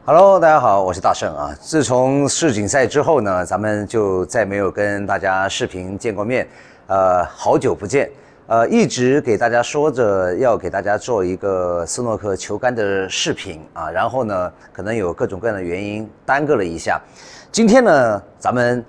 Hello， 大家好，我是大圣啊。自从世锦赛之后呢，咱们就再没有跟大家视频见过面，好久不见。一直给大家说着要给大家做一个斯诺克球杆的视频啊，然后呢，可能有各种各样的原因耽搁了一下。今天呢，咱们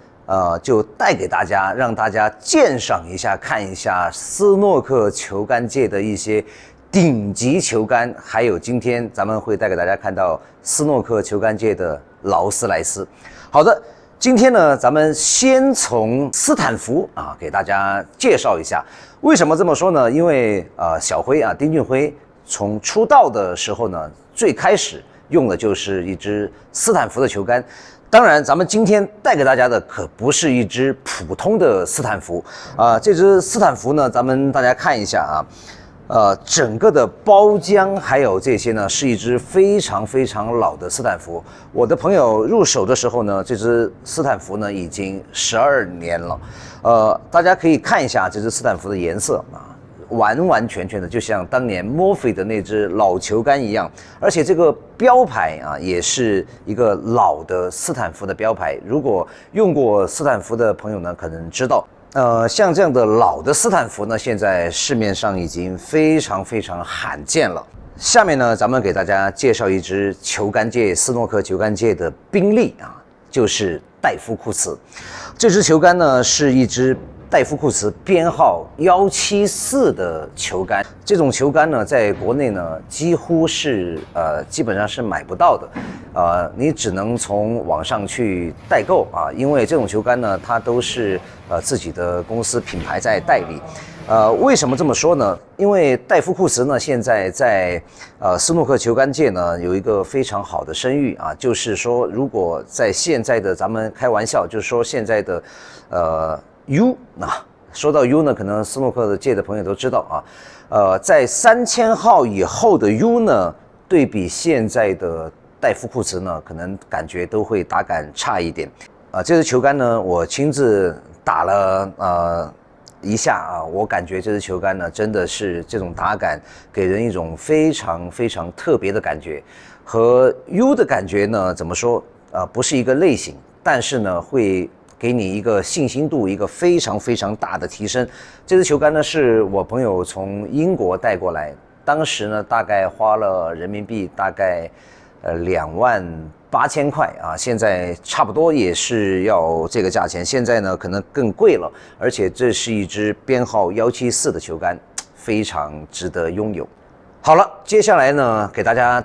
就带给大家，让大家鉴赏一下，看一下斯诺克球杆界的一些顶级球杆，还有今天咱们会带给大家看到斯诺克球杆界的劳斯莱斯。好的，今天呢，咱们先从斯坦福给大家介绍一下。为什么这么说呢？因为小辉丁俊晖从出道的时候呢，最开始用的就是一支斯坦福的球杆。当然，咱们今天带给大家的可不是一支普通的斯坦福这支斯坦福呢，大家看一下整个的包浆还有这些呢，是一支非常非常老的斯坦福。我的朋友入手的时候呢，这支斯坦福呢已经12年了。大家可以看一下这支斯坦福的颜色完完全全的就像当年墨菲的那支老球杆一样，而且这个标牌也是一个老的斯坦福的标牌。如果用过斯坦福的朋友呢，可能知道。像这样的老的斯坦福呢，现在市面上已经非常非常罕见了。下面呢，咱们给大家介绍一支球杆界斯诺克球杆界的宾利就是戴夫库茨。这支球杆呢是一支戴夫库茨编号174的球杆。这种球杆呢，在国内呢几乎是基本上是买不到的，你只能从网上去代购因为这种球杆呢，它都是自己的公司品牌在代理。为什么这么说呢？因为戴夫库茨呢，现在在斯诺克球杆界呢有一个非常好的声誉就是说，如果在现在的咱们开玩笑，就是说现在的U 说到 U 呢，可能斯诺克的界的朋友都知道在3000号以后的 U 呢，对比现在的戴夫库茨呢，可能感觉都会打感差一点。这支球杆呢，我亲自打了一下我感觉这支球杆呢，真的是这种打感给人一种非常非常特别的感觉，和 U 的感觉呢，怎么说不是一个类型，但是呢会给你一个信心度，一个非常非常大的提升。这支球杆呢，是我朋友从英国带过来，当时呢大概花了人民币大概28000块现在差不多也是要这个价钱，现在呢可能更贵了，而且这是一支编号174的球杆，非常值得拥有。好了，接下来呢给大家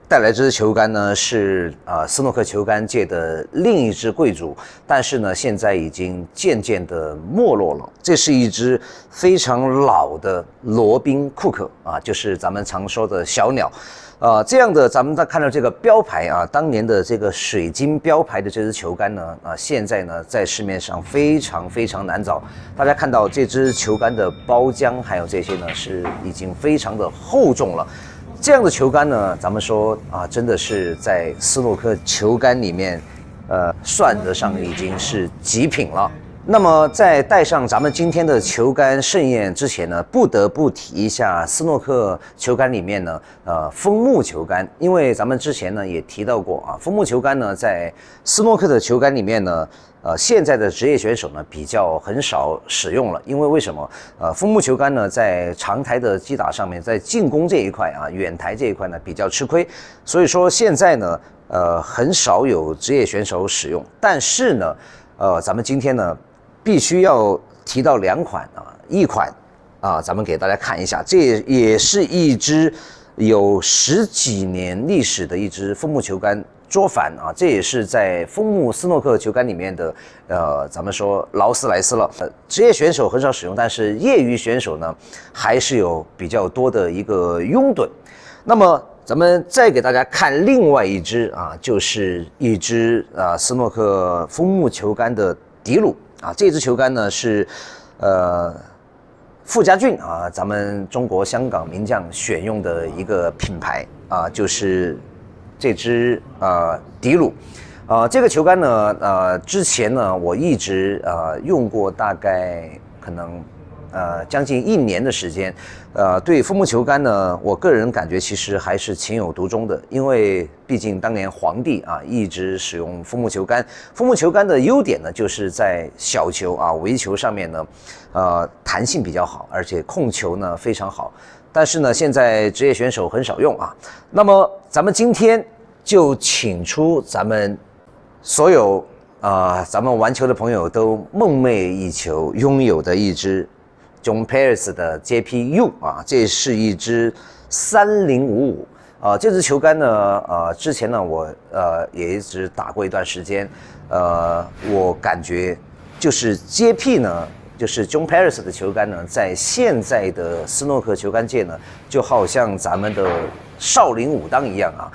带来这支球杆呢是斯诺克球杆界的另一支贵族，但是呢现在已经渐渐的没落了。这是一支非常老的罗宾库克就是咱们常说的小鸟。这样的咱们看到这个标牌当年的这个水晶标牌的这支球杆呢现在呢在市面上非常非常难找。大家看到这支球杆的包浆还有这些呢是已经非常的厚重了。这样的球杆呢，咱们说真的是在斯诺克球杆里面，算得上已经是极品了。那么在带上咱们今天的球杆盛宴之前呢，不得不提一下斯诺克球杆里面呢，枫木球杆，因为咱们之前呢也提到过枫木球杆呢在斯诺克的球杆里面呢。现在的职业选手呢比较很少使用了，因为为什么？枫木球杆呢在长台的击打上面，在进攻这一块远台这一块呢比较吃亏，所以说现在呢很少有职业选手使用。但是呢咱们今天呢必须要提到2款一款咱们给大家看一下，这也是一支有10几年历史的一支枫木球杆。卓凡这也是在枫木斯诺克球杆里面的咱们说劳斯莱斯了。职业选手很少使用，但是业余选手呢还是有比较多的一个拥趸。那么咱们再给大家看另外一支就是一支斯诺克枫木球杆的迪鲁这支球杆呢是傅家俊咱们中国香港名将选用的一个品牌就是这支迪鲁。这个球杆呢之前呢我一直用过大概可能将近1年的时间，对枫木球杆呢，我个人感觉其实还是情有独钟的，因为毕竟当年皇帝啊一直使用枫木球杆，枫木球杆的优点呢就是在小球啊围球上面呢，弹性比较好，而且控球呢非常好。但是呢，现在职业选手很少用啊。那么咱们今天就请出咱们所有咱们玩球的朋友都梦寐以求拥有的一支 John Paris 的 JP-U 啊，这是一支3055这支球杆呢，之前呢我也一直打过一段时间，我感觉就是 JP 呢。就是 John Paris 的球杆呢，在现在的斯诺克球杆界呢，就好像咱们的少林武当一样啊，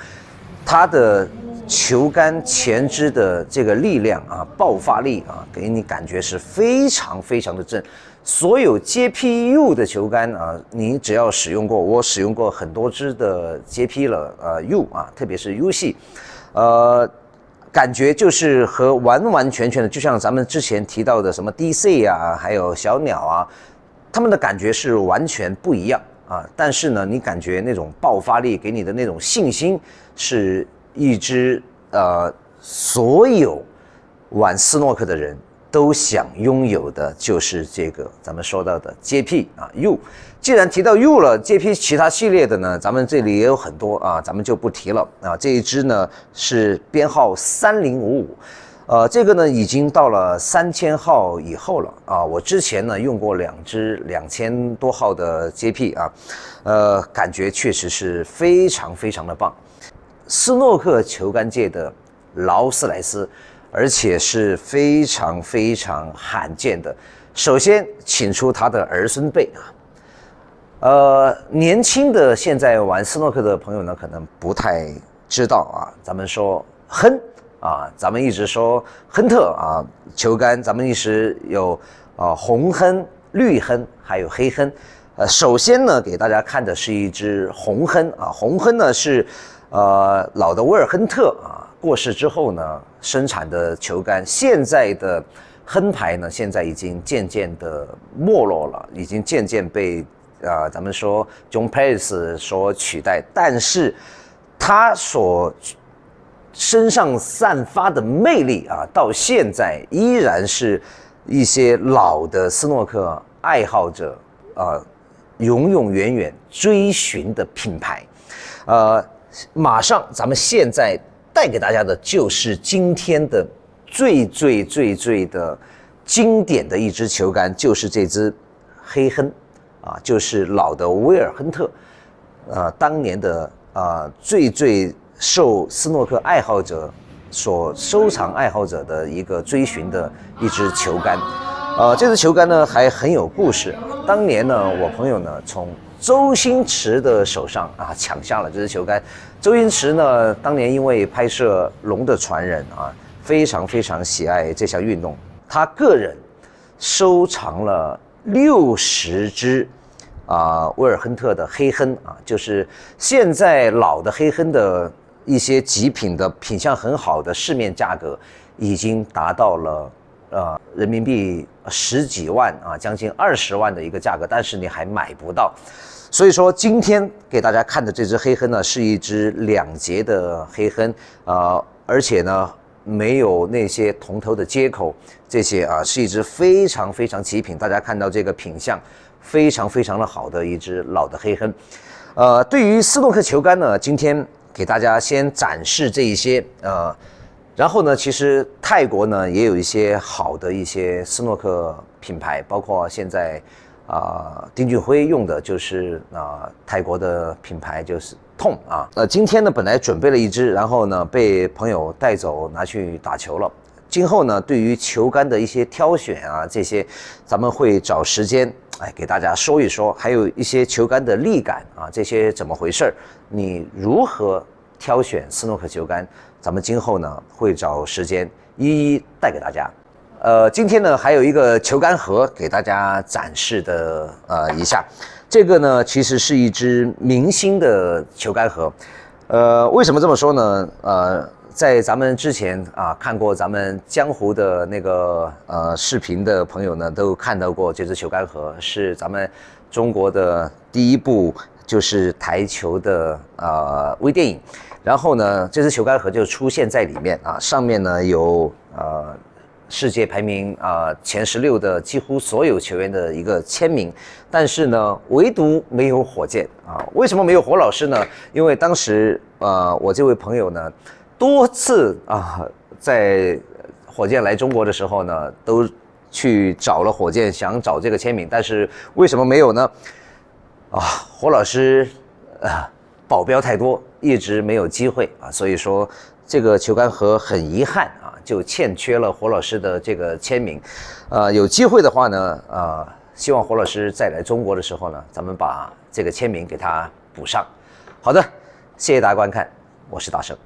它的球杆前肢的这个力量啊，爆发力啊，给你感觉是非常非常的正。所有 JP-U 的球杆啊，你只要使用过，我使用过很多支的 JP 了，U 啊，特别是 U 系，感觉就是和完完全全的，就像咱们之前提到的什么 DC 啊，还有小鸟啊，他们的感觉是完全不一样啊。但是呢，你感觉那种爆发力给你的那种信心，是一支所有玩斯诺克的人都想拥有的，就是这个咱们说到的 JP-U。既然提到 U 了 ，JP 其他系列的呢，咱们这里也有很多啊，咱们就不提了啊。这一支呢是编号3055，这个呢已经到了3000号以后了啊。我之前呢用过2支2000多号的 JP 啊，感觉确实是非常非常的棒。斯诺克球杆界的劳斯莱斯，而且是非常非常罕见的。首先请出他的儿孙辈啊。年轻的现在玩斯诺克的朋友呢，可能不太知道啊。咱们说亨啊，咱们一直说亨特啊，球杆咱们一直有红亨、绿亨还有黑亨。首先呢，给大家看的是一支红亨啊，红亨呢是老的威尔亨特啊过世之后呢生产的球杆，现在的亨牌呢现在已经渐渐的没落了，已经渐渐被咱们说 John Paris 所取代，但是他所身上散发的魅力啊，到现在依然是一些老的斯诺克爱好者永永远远追寻的品牌。马上咱们现在带给大家的就是今天的最的经典的一支球杆，就是这支黑亨。就是老的威尔亨特，当年的最受斯诺克爱好者所收藏爱好者的一个追寻的一支球杆，这支球杆呢还很有故事。当年呢，我朋友呢从周星驰的手上抢下了这支球杆。周星驰呢当年因为拍摄《龙的传人》非常非常喜爱这项运动，他个人收藏了60支威尔亨特的黑亨就是现在老的黑亨的一些极品的品相很好的市面价格已经达到了人民币10几万将近20万的一个价格，但是你还买不到。所以说今天给大家看的这支黑亨呢，是一支2节的黑亨而且呢没有那些铜头的接口，这些是一支非常非常极品。大家看到这个品相非常非常的好的一支老的黑亨。对于斯诺克球杆呢，今天给大家先展示这一些然后呢，其实泰国呢也有一些好的一些斯诺克品牌，包括现在丁俊晖用的就是泰国的品牌就是痛今天呢本来准备了一支，然后呢被朋友带走拿去打球了。今后呢对于球杆的一些挑选这些咱们会找时间给大家说一说，还有一些球杆的力感这些怎么回事，你如何挑选斯诺克球杆，咱们今后呢会找时间一一带给大家。今天呢还有一个球杆盒给大家展示的一下，这个呢其实是一只明星的球杆盒。为什么这么说呢？在咱们之前啊看过咱们江湖的那个视频的朋友呢，都看到过这只球杆盒是咱们中国的第一部就是台球的微电影。然后呢，这只球杆盒就出现在里面啊，上面呢有世界排名前16的几乎所有球员的一个签名，但是呢，唯独没有火箭啊。为什么没有火老师呢？因为当时我这位朋友呢，多次在火箭来中国的时候呢，都去找了火箭，想找这个签名，但是为什么没有呢？火老师保镖太多，一直没有机会啊，所以说这个球杆盒很遗憾啊，就欠缺了火老师的这个签名。有机会的话呢，希望火老师再来中国的时候呢，咱们把这个签名给他补上。好的，谢谢大家观看，我是大圣。